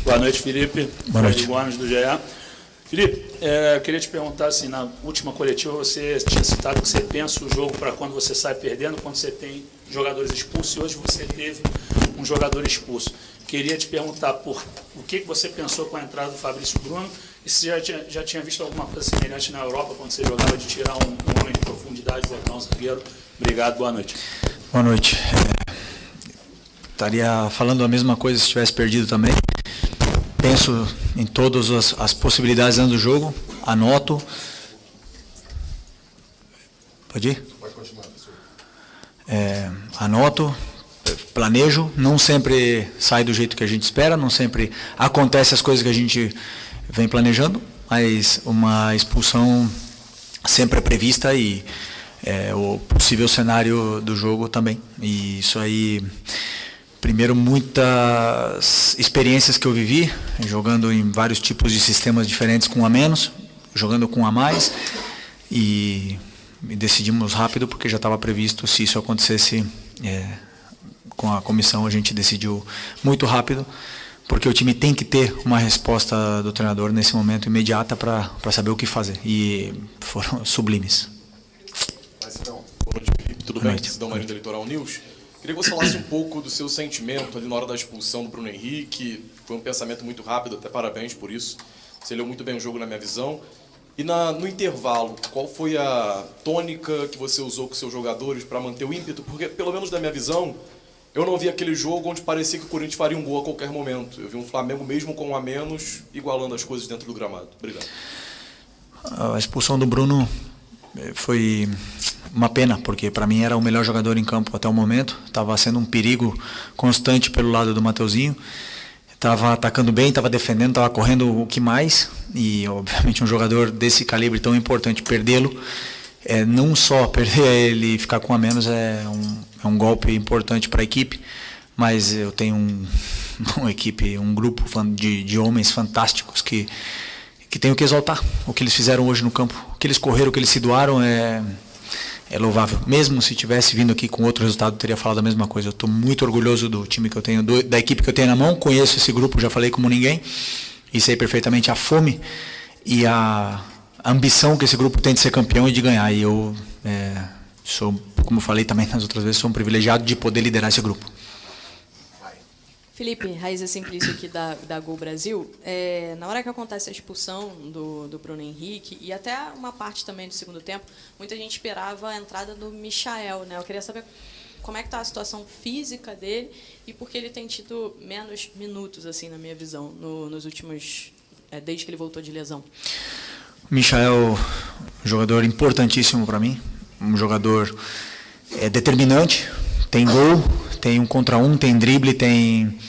Boa noite, Felipe. Boa noite. Felipe Gomes, do GE. Felipe, eu queria te perguntar, assim, na última coletiva você tinha citado que você pensa o jogo para quando você sai perdendo, quando você tem jogadores expulsos, e hoje você teve um jogador expulso. Queria te perguntar por o que você pensou com a entrada do Fabrício Bruno, e se já tinha visto alguma coisa semelhante na Europa, quando você jogava, de tirar um homem de profundidade e botar um zagueiro. Obrigado, boa noite. Boa noite. Estaria falando a mesma coisa se tivesse perdido também. Penso em todas as possibilidades dentro do jogo, anoto. Pode ir? Pode continuar, professor. Anoto, planejo, não sempre sai do jeito que a gente espera, não sempre acontece as coisas que a gente vem planejando, mas uma expulsão sempre é prevista e o possível cenário do jogo também. E isso aí... Primeiro, muitas experiências que eu vivi, jogando em vários tipos de sistemas diferentes com um a menos, jogando com um a mais, e decidimos rápido porque já estava previsto, se isso acontecesse com a comissão, a gente decidiu muito rápido, porque o time tem que ter uma resposta do treinador nesse momento imediata para saber o que fazer, e foram sublimes. Mas então, Boa noite, Felipe. Tudo bem? Cidão Marinho da Litoral News. Queria que você falasse um pouco do seu sentimento ali na hora da expulsão do Bruno Henrique. Foi um pensamento muito rápido, até parabéns por isso. Você leu muito bem o jogo na minha visão. E no intervalo, qual foi a tônica que você usou com seus jogadores para manter o ímpeto? Porque, pelo menos da minha visão, eu não vi aquele jogo onde parecia que o Corinthians faria um gol a qualquer momento. Eu vi um Flamengo, mesmo com um a menos, igualando as coisas dentro do gramado. Obrigado. A expulsão do Bruno foi uma pena, porque para mim era o melhor jogador em campo até o momento. Estava sendo um perigo constante pelo lado do Mateuzinho. Estava atacando bem, estava defendendo, estava correndo o que mais. E, obviamente, um jogador desse calibre tão importante, perdê-lo, não só perder ele e ficar com a menos, é um golpe importante para a equipe. Mas eu tenho uma equipe, um grupo de homens fantásticos que tenho que exaltar. O que eles fizeram hoje no campo, o que eles correram, o que eles se doaram é louvável. Mesmo se tivesse vindo aqui com outro resultado, teria falado a mesma coisa. Eu estou muito orgulhoso do time que eu tenho, da equipe que eu tenho na mão. Conheço esse grupo, já falei como ninguém, e sei perfeitamente a fome e a ambição que esse grupo tem de ser campeão e de ganhar. E eu sou, como eu falei também nas outras vezes, sou um privilegiado de poder liderar esse grupo. Felipe, Raíza Simplício aqui da Gol Brasil. Na hora que acontece a expulsão do Bruno Henrique, e até uma parte também do segundo tempo, muita gente esperava a entrada do Michael, né? Eu queria saber como é que está a situação física dele e por que ele tem tido menos minutos, assim, na minha visão, nos últimos... desde que ele voltou de lesão. Michael, um jogador importantíssimo para mim, um jogador determinante, tem gol, tem um contra um, tem drible, tem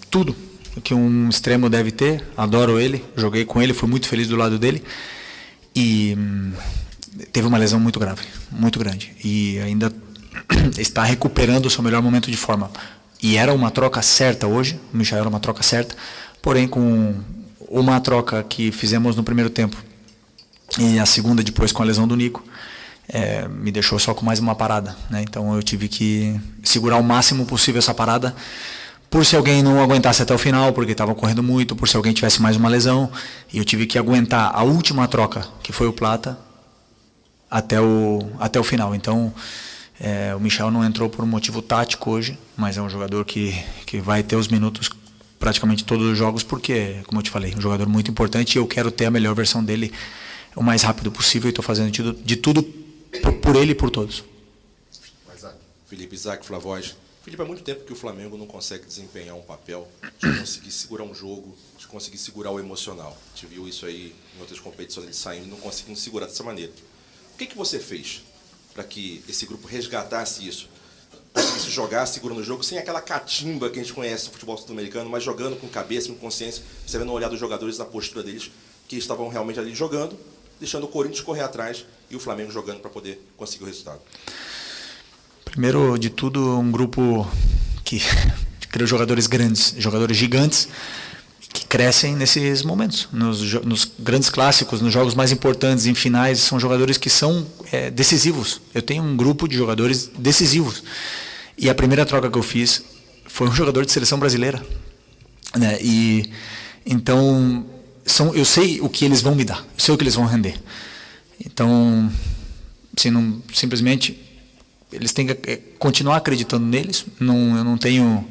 tudo que um extremo deve ter. Adoro ele, joguei com ele, fui muito feliz do lado dele. E teve uma lesão muito grave, muito grande. E ainda está recuperando o seu melhor momento de forma. E era uma troca certa hoje, o Michael era uma troca certa, porém com uma troca que fizemos no primeiro tempo e a segunda depois com a lesão do Nico, me deixou só com mais uma parada, né? Então eu tive que segurar o máximo possível essa parada, por se alguém não aguentasse até o final, porque estava correndo muito, por se alguém tivesse mais uma lesão, e eu tive que aguentar a última troca, que foi o Plata, até o final. Então o Michel não entrou por um motivo tático hoje, mas é um jogador que vai ter os minutos praticamente todos os jogos, porque, como eu te falei, um jogador muito importante, e eu quero ter a melhor versão dele o mais rápido possível, e estou fazendo de tudo por ele e por todos. Felipe, Isaac, Flavoz. Felipe, há muito tempo que o Flamengo não consegue desempenhar um papel de conseguir segurar um jogo, de conseguir segurar o emocional. A gente viu isso aí em outras competições, eles saindo e não conseguindo segurar dessa maneira. O que você fez para que esse grupo resgatasse isso? Conseguisse jogar segurando o jogo, sem aquela catimba que a gente conhece no futebol sul-americano, mas jogando com cabeça, com consciência, você vendo o olhar dos jogadores, da postura deles, que estavam realmente ali jogando, deixando o Corinthians correr atrás e o Flamengo jogando para poder conseguir o resultado. Primeiro de tudo, um grupo que criou jogadores grandes, jogadores gigantes, que crescem nesses momentos. Nos grandes clássicos, nos jogos mais importantes, em finais, são jogadores que são decisivos. Eu tenho um grupo de jogadores decisivos. E a primeira troca que eu fiz foi um jogador de seleção brasileira. né? E então eu sei o que eles vão me dar, eu sei o que eles vão render. Então, assim, não, simplesmente eles têm que continuar acreditando neles. Eu não tenho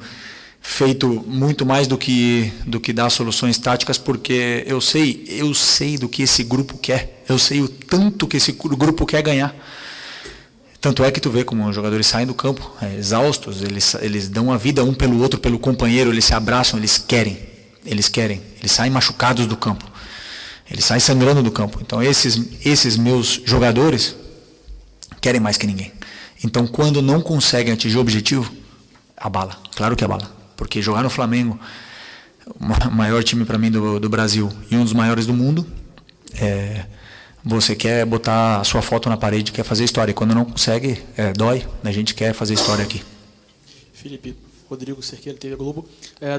feito muito mais do que dar soluções táticas, porque eu sei do que esse grupo quer, eu sei o tanto que esse grupo quer ganhar. Tanto é que tu vê como os jogadores saem do campo exaustos, eles dão a vida um pelo outro, pelo companheiro, eles se abraçam, eles saem machucados do campo, eles saem sangrando do campo. Então esses meus jogadores querem mais que ninguém. Então quando não conseguem atingir o objetivo, abala, claro que abala, porque jogar no Flamengo, o maior time para mim do Brasil e um dos maiores do mundo, você quer botar a sua foto na parede, quer fazer história. E quando não consegue, dói. A gente quer fazer história aqui. Felipe, Rodrigo Cerqueira, TV Globo.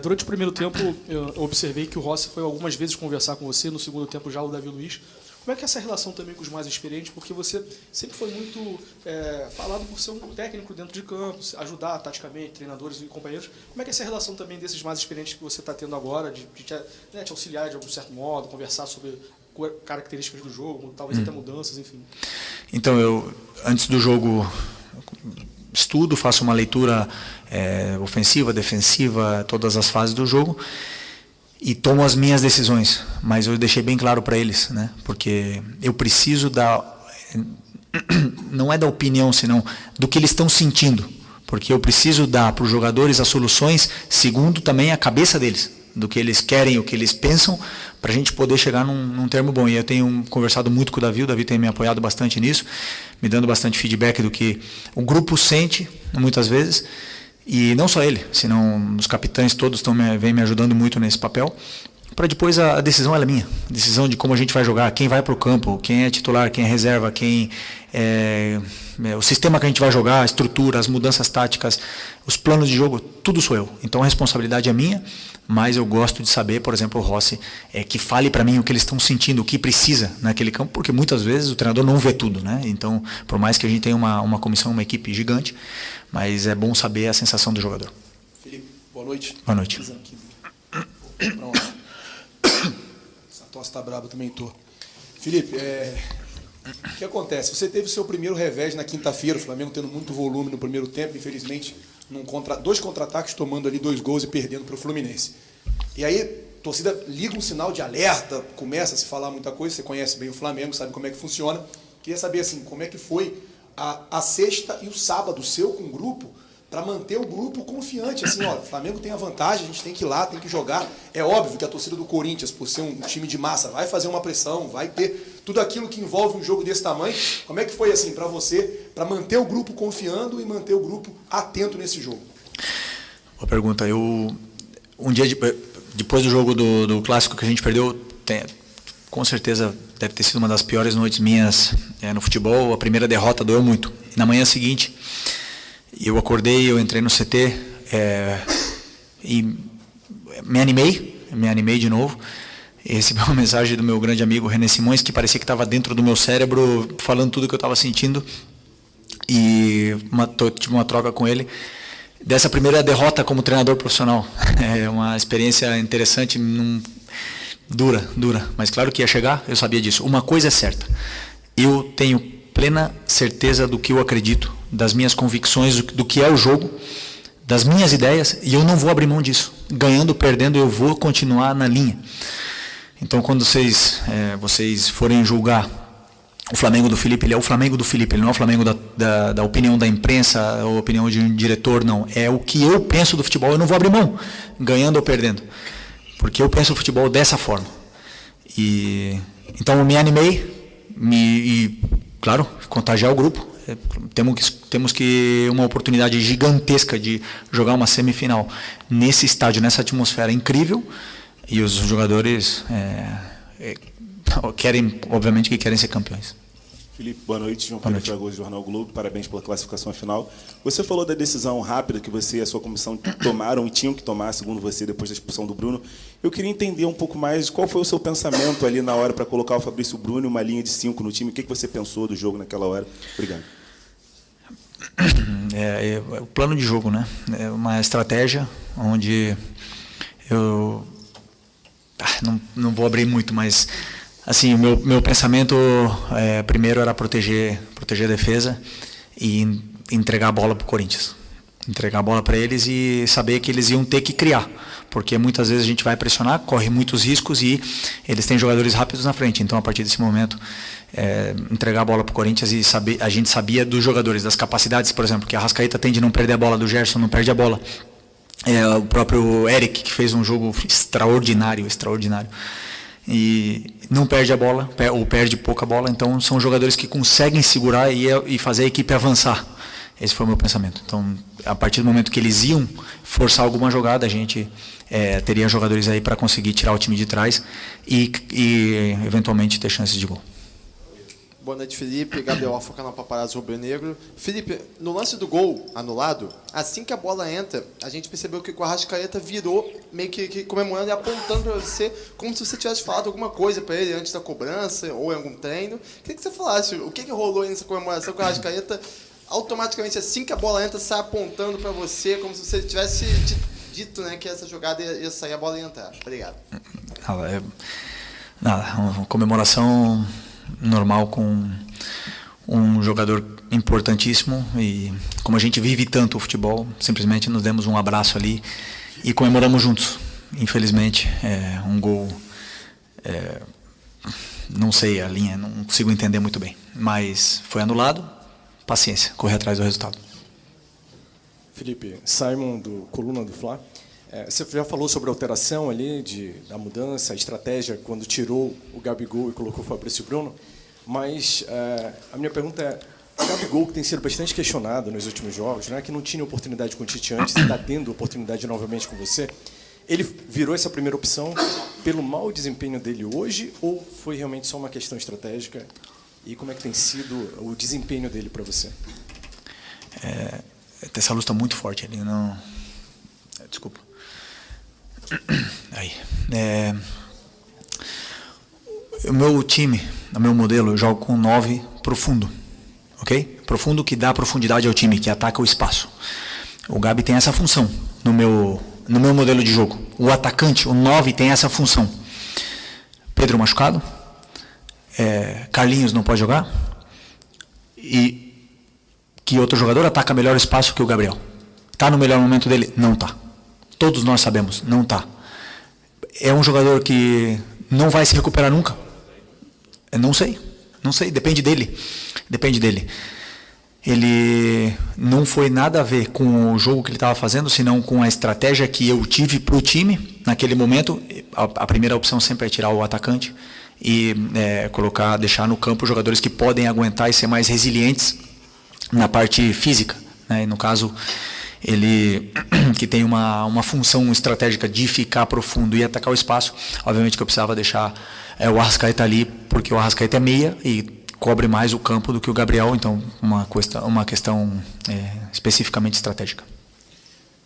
Durante o primeiro tempo, eu observei que o Rossi foi algumas vezes conversar com você. No segundo tempo, já o Davi Luiz. Como é que é essa relação também com os mais experientes? Porque você sempre foi muito falado por ser um técnico dentro de campo, ajudar taticamente, treinadores e companheiros. Como é que é essa relação também desses mais experientes que você está tendo agora, de te auxiliar de algum certo modo, conversar sobre características do jogo, talvez até mudanças, enfim? Então, eu, antes do jogo, estudo, faço uma leitura ofensiva, defensiva, todas as fases do jogo, e tomo as minhas decisões. Mas eu deixei bem claro para eles, né? Porque eu preciso não é da opinião, senão do que eles estão sentindo. Porque eu preciso dar para os jogadores as soluções segundo também a cabeça deles, do que eles querem, o que eles pensam, para a gente poder chegar num termo bom. E eu tenho conversado muito com o Davi tem me apoiado bastante nisso, me dando bastante feedback do que o grupo sente, muitas vezes, e não só ele, senão os capitães todos vêm me ajudando muito nesse papel, para depois a decisão é minha, a decisão de como a gente vai jogar, quem vai para o campo, quem é titular, quem é reserva, o sistema que a gente vai jogar, a estrutura, as mudanças táticas, os planos de jogo, tudo sou eu. Então a responsabilidade é minha, mas eu gosto de saber, por exemplo, o Rossi, que fale para mim o que eles estão sentindo, o que precisa naquele campo, porque muitas vezes o treinador não vê tudo, né? Então, por mais que a gente tenha uma comissão, uma equipe gigante, mas é bom saber a sensação do jogador. Felipe, boa noite. Boa noite. Essa tosse está braba, também estou. Felipe, o que acontece? Você teve o seu primeiro revés na quinta-feira, o Flamengo tendo muito volume no primeiro tempo, infelizmente, dois contra-ataques, tomando ali 2 gols e perdendo para o Fluminense. E aí, a torcida liga um sinal de alerta, começa a se falar muita coisa, você conhece bem o Flamengo, sabe como é que funciona. Queria saber, assim, como é que foi a sexta e o sábado seu com o grupo, para manter o grupo confiante, assim, ó, o Flamengo tem a vantagem, a gente tem que ir lá, tem que jogar. É óbvio que a torcida do Corinthians, por ser um time de massa, vai fazer uma pressão, vai ter tudo aquilo que envolve um jogo desse tamanho. Como é que foi, assim, para você, para manter o grupo confiando e manter o grupo atento nesse jogo? Boa pergunta. Um dia depois do jogo do Clássico que a gente perdeu, com certeza deve ter sido uma das piores noites minhas no futebol. A primeira derrota doeu muito. E na manhã seguinte, eu acordei, eu entrei no CT e me animei de novo. E recebi uma mensagem do meu grande amigo René Simões, que parecia que estava dentro do meu cérebro, falando tudo que eu estava sentindo. E tive uma troca com ele dessa primeira derrota como treinador profissional. É uma experiência interessante, dura, mas claro que ia chegar, eu sabia disso. Uma coisa é certa, eu tenho plena certeza do que eu acredito, das minhas convicções, do que é o jogo, das minhas ideias, e eu não vou abrir mão disso. Ganhando ou perdendo, eu vou continuar na linha. Então, quando vocês forem julgar o Flamengo do Felipe, ele é o Flamengo do Felipe, ele não é o Flamengo da opinião da imprensa, ou opinião de um diretor, não. É o que eu penso do futebol, eu não vou abrir mão, ganhando ou perdendo, porque eu penso o futebol dessa forma. Então, eu me animei, claro, contagiar o grupo. Temos que uma oportunidade gigantesca de jogar uma semifinal nesse estádio, nessa atmosfera incrível, e os jogadores obviamente que querem ser campeões. Felipe, boa noite. João Pedro Fragoso, Jornal Globo. Parabéns pela classificação final. Você falou da decisão rápida que você e a sua comissão tomaram e tinham que tomar, segundo você, depois da expulsão do Bruno. Eu queria entender um pouco mais qual foi o seu pensamento ali na hora para colocar o Fabrício Bruno e uma linha de 5 no time. O que você pensou do jogo naquela hora? Obrigado. O plano de jogo, né? É uma estratégia onde eu não vou abrir muito, mas assim, o meu pensamento primeiro era proteger a defesa e entregar a bola para o Corinthians. Entregar a bola para eles e saber que eles iam ter que criar, porque muitas vezes a gente vai pressionar, corre muitos riscos e eles têm jogadores rápidos na frente. Então, a partir desse momento, entregar a bola para o Corinthians e a gente sabia dos jogadores, das capacidades, por exemplo, que a Arrascaeta tem de não perder a bola, do Gerson não perde a bola. O próprio Eric, que fez um jogo extraordinário, e não perde a bola, ou perde pouca bola. Então, são jogadores que conseguem segurar e fazer a equipe avançar. Esse foi o meu pensamento. Então, a partir do momento que eles iam forçar alguma jogada, a gente teria jogadores aí para conseguir tirar o time de trás e eventualmente ter chances de gol. Boa noite, Felipe. Gabriel Alfa, canal Paparazzo Rubro-Negro. Felipe, no lance do gol anulado, assim que a bola entra, a gente percebeu que o Arrascaeta virou meio que comemorando e apontando para você, como se você tivesse falado alguma coisa para ele antes da cobrança ou em algum treino. Queria que você falasse o que rolou aí nessa comemoração com o Arrascaeta. Automaticamente, assim que a bola entra, sai apontando para você, como se você tivesse dito, né, que essa jogada ia sair, a bola ia entrar. Obrigado. Nada, uma comemoração normal com um jogador importantíssimo, e como a gente vive tanto o futebol, simplesmente nos demos um abraço ali e comemoramos juntos. Infelizmente, um gol, não sei a linha, não consigo entender muito bem, mas foi anulado. Paciência, correr atrás do resultado. Felipe, Simon, do Coluna do Fla. Você já falou sobre a alteração ali, da mudança, a estratégia, quando tirou o Gabigol e colocou o Fabrício Bruno, mas a minha pergunta é, o Gabigol, que tem sido bastante questionado nos últimos jogos, né, que não tinha oportunidade com o Tite antes, está tendo oportunidade novamente com você, ele virou essa primeira opção pelo mau desempenho dele hoje, ou foi realmente só uma questão estratégica? E como é que tem sido o desempenho dele para você? Essa luz está muito forte ali, não... Desculpa. Aí. O meu time, o meu modelo, eu jogo com 9 profundo, ok? Profundo, que dá profundidade ao time, que ataca o espaço. O Gabi tem essa função no meu modelo de jogo. O atacante, o 9, tem essa função. Pedro machucado. Carlinhos não pode jogar, e que outro jogador ataca melhor espaço que o Gabriel? Está no melhor momento dele? Não está. Todos nós sabemos, não está. É um jogador que não vai se recuperar nunca? Não sei, depende dele. Ele não foi nada a ver com o jogo que ele estava fazendo, senão com a estratégia que eu tive para o time naquele momento. A primeira opção sempre é tirar o atacante e deixar no campo jogadores que podem aguentar e ser mais resilientes na parte física, né? E no caso, ele que tem uma função estratégica de ficar profundo e atacar o espaço, obviamente que eu precisava deixar o Arrascaeta ali, porque o Arrascaeta é meia e cobre mais o campo do que o Gabriel, então uma questão especificamente estratégica.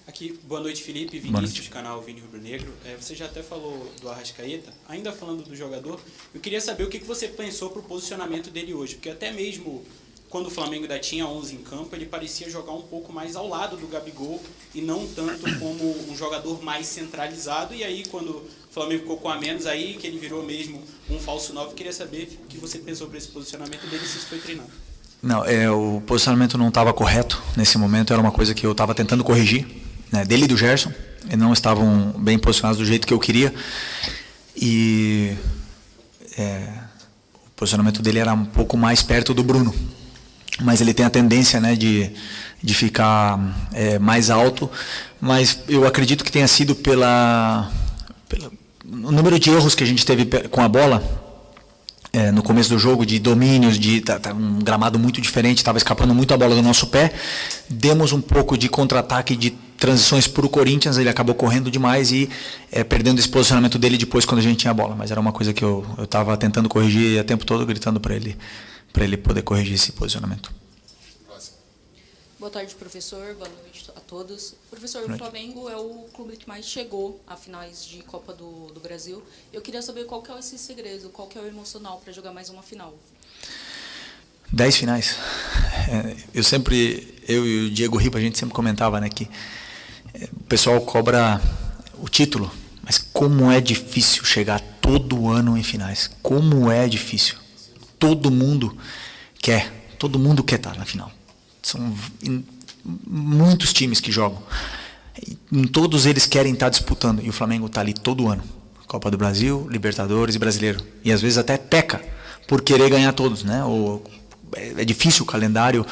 Aqui, boa noite, Felipe, Vinícius, canal Vini Rubro Negro. Você já até falou do Arrascaeta, ainda falando do jogador, eu queria saber o que você pensou para o posicionamento dele hoje, porque até mesmo quando o Flamengo ainda tinha 11 em campo, ele parecia jogar um pouco mais ao lado do Gabigol e não tanto como um jogador mais centralizado, e aí quando o Flamengo ficou com a menos, aí que ele virou mesmo um falso 9, eu queria saber o que você pensou para esse posicionamento dele, se isso foi treinado. Não, o posicionamento não estava correto nesse momento, era uma coisa que eu estava tentando corrigir, né, dele e do Gerson, e não estavam bem posicionados do jeito que eu queria, e o posicionamento dele era um pouco mais perto do Bruno, mas ele tem a tendência, né, de ficar mais alto, mas eu acredito que tenha sido pelo número de erros que a gente teve com a bola, no começo do jogo, de domínios, tá um gramado muito diferente, estava escapando muito a bola do nosso pé, demos um pouco de contra-ataque, de transições para o Corinthians, ele acabou correndo demais e perdendo esse posicionamento dele depois quando a gente tinha a bola, mas era uma coisa que eu estava tentando corrigir o tempo todo, gritando para ele poder corrigir esse posicionamento. Boa tarde, professor. Boa noite a todos. Professor, o Flamengo é o clube que mais chegou a finais de Copa do Brasil. Eu queria saber qual que é esse segredo, qual que é o emocional para jogar mais uma final. 10 finais. Eu e o Diego Ripa, a gente sempre comentava, né, que o pessoal cobra o título, mas como é difícil chegar todo ano em finais. Como é difícil. Todo mundo quer estar na final. São muitos times que jogam. E todos eles querem estar disputando. E o Flamengo está ali todo ano. Copa do Brasil, Libertadores e Brasileiro. E às vezes até peca por querer ganhar todos, né? É difícil o calendário,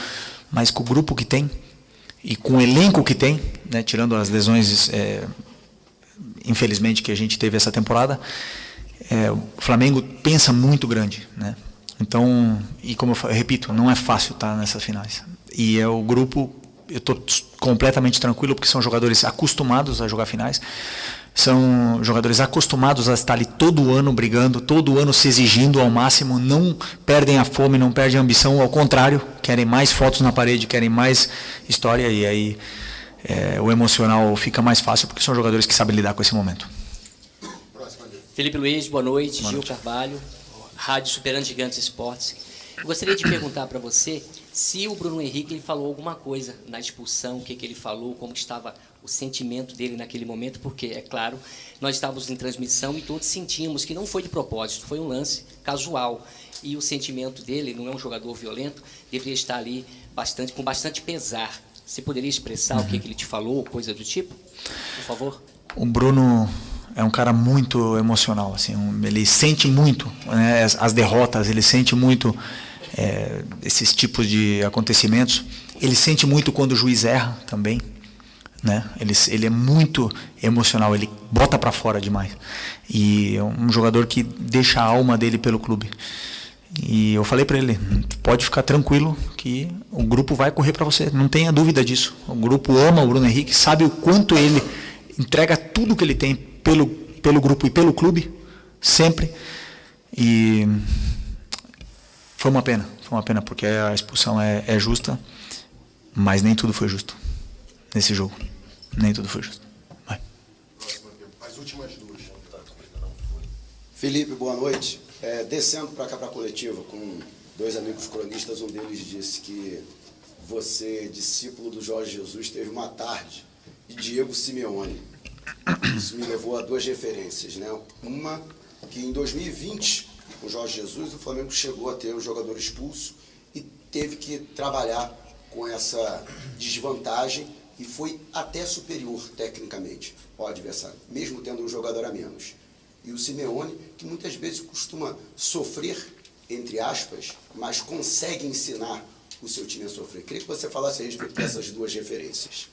mas com o grupo que tem e com o elenco que tem, né? Tirando as lesões, infelizmente, que a gente teve essa temporada, o Flamengo pensa muito grande, né? Então, e como eu repito, não é fácil estar nessas finais. E o grupo, eu estou completamente tranquilo, porque são jogadores acostumados a jogar finais. São jogadores acostumados a estar ali todo ano brigando, todo ano se exigindo ao máximo, não perdem a fome, não perdem a ambição, ao contrário, querem mais fotos na parede, querem mais história, e aí o emocional fica mais fácil, porque são jogadores que sabem lidar com esse momento. Felipe Luiz, boa noite. Gil Carvalho, Rádio Superando Gigantes Esportes. Eu gostaria de perguntar para você se o Bruno Henrique ele falou alguma coisa na expulsão, o que ele falou, como estava o sentimento dele naquele momento, porque, é claro, nós estávamos em transmissão e todos sentimos que não foi de propósito, foi um lance casual. E o sentimento dele, não é um jogador violento, deveria estar ali com bastante pesar. Você poderia expressar o que ele te falou, coisa do tipo, por favor? O Bruno é um cara muito emocional, assim, ele sente muito, né, as derrotas, ele sente muito esses tipos de acontecimentos. Ele sente muito quando o juiz erra também, né? Ele é muito emocional, ele bota para fora demais. E é um jogador que deixa a alma dele pelo clube. E eu falei para ele, pode ficar tranquilo que o grupo vai correr para você, não tenha dúvida disso. O grupo ama o Bruno Henrique, sabe o quanto ele entrega tudo que ele tem pelo grupo e pelo clube, sempre. E foi uma pena porque a expulsão é justa, mas nem tudo foi justo nesse jogo. Nem tudo foi justo. Vai. As últimas duas. Felipe, boa noite. Descendo para cá para a coletiva com dois amigos cronistas, um deles disse que você, discípulo do Jorge Jesus, teve uma tarde de Diego Simeone. Isso me levou a duas referências, né? Uma, que em 2020, com o Jorge Jesus, o Flamengo chegou a ter um jogador expulso e teve que trabalhar com essa desvantagem e foi até superior tecnicamente ao adversário, mesmo tendo um jogador a menos. E o Simeone, que muitas vezes costuma sofrer, entre aspas, mas consegue ensinar o seu time a sofrer. Queria que você falasse a respeito dessas duas referências.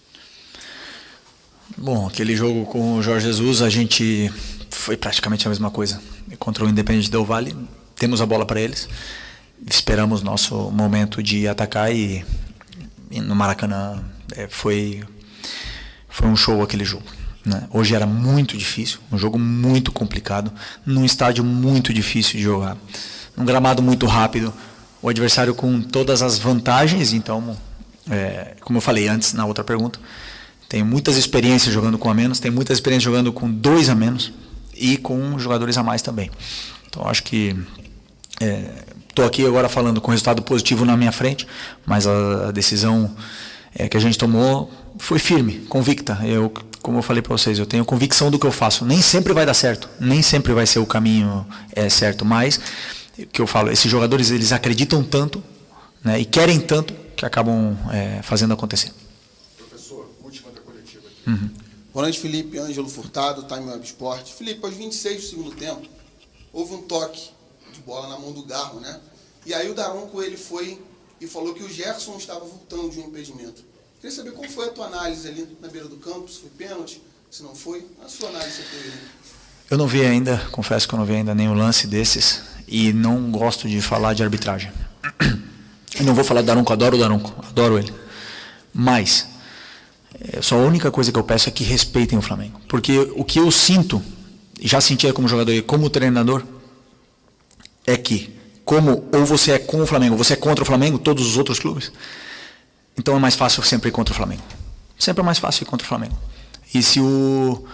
Bom, aquele jogo com o Jorge Jesus, a gente foi praticamente a mesma coisa. Contra o Independente Del Valle, temos a bola para eles, esperamos nosso momento de atacar e no Maracanã foi um show aquele jogo, né? Hoje era muito difícil, um jogo muito complicado, num estádio muito difícil de jogar, num gramado muito rápido, o adversário com todas as vantagens. Então, como eu falei antes na outra pergunta, tenho muitas experiências jogando com a menos, tenho muitas experiências jogando com 2 a menos e com jogadores a mais também. Então, acho que estou aqui agora falando com resultado positivo na minha frente, mas a decisão que a gente tomou foi firme, convicta. Como eu falei para vocês, eu tenho convicção do que eu faço. Nem sempre vai dar certo, nem sempre vai ser o caminho certo, mas o que eu falo, esses jogadores eles acreditam tanto, né, e querem tanto que acabam fazendo acontecer. Professor, última da coletiva aqui. Uhum. Boa noite, Felipe. Ângelo Furtado, Time Web Sport. Felipe, aos 26 do segundo tempo, houve um toque de bola na mão do Garro, né? E aí o Daronco, ele foi e falou que o Gerson estava voltando de um impedimento. Queria saber qual foi a tua análise ali na beira do campo, se foi pênalti, se não foi. A sua análise você teve. Eu não vi ainda, confesso que eu não vi ainda nenhum lance desses e não gosto de falar de arbitragem. Eu não vou falar do Daronco, adoro o Daronco, adoro ele. Mas só a única coisa que eu peço é que respeitem o Flamengo. Porque o que eu sinto, já sentia como jogador e como treinador, é que ou você é com o Flamengo, ou você é contra o Flamengo, todos os outros clubes, então é mais fácil sempre ir contra o Flamengo. Sempre é mais fácil ir contra o Flamengo. E se o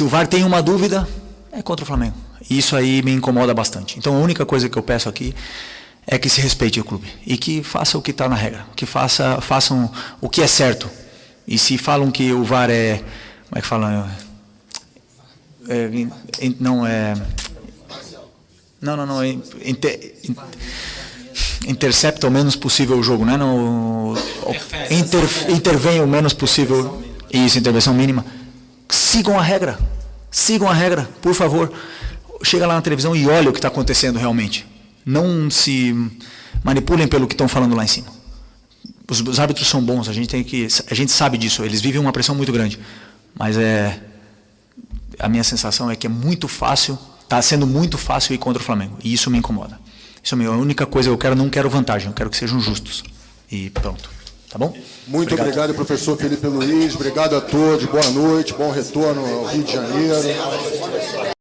VAR tem uma dúvida, é contra o Flamengo. E isso aí me incomoda bastante. Então a única coisa que eu peço aqui é que se respeite o clube. E que faça o que está na regra. Que façam o que é certo. E se falam que o VAR como é que fala? Não. Intercepta o menos possível o jogo, né? Intervém o menos possível. Isso, intervenção mínima. Sigam a regra, por favor. Chega lá na televisão e olha o que está acontecendo realmente. Não se manipulem pelo que estão falando lá em cima. Os árbitros são bons, a gente sabe disso, eles vivem uma pressão muito grande. Mas a minha sensação é que é muito fácil, está sendo muito fácil ir contra o Flamengo. E isso me incomoda. Isso é a única coisa que eu quero, não quero vantagem, eu quero que sejam justos. E pronto. Tá bom? Muito obrigado, professor Felipe Luiz. Obrigado a todos. Boa noite, bom retorno ao Rio de Janeiro.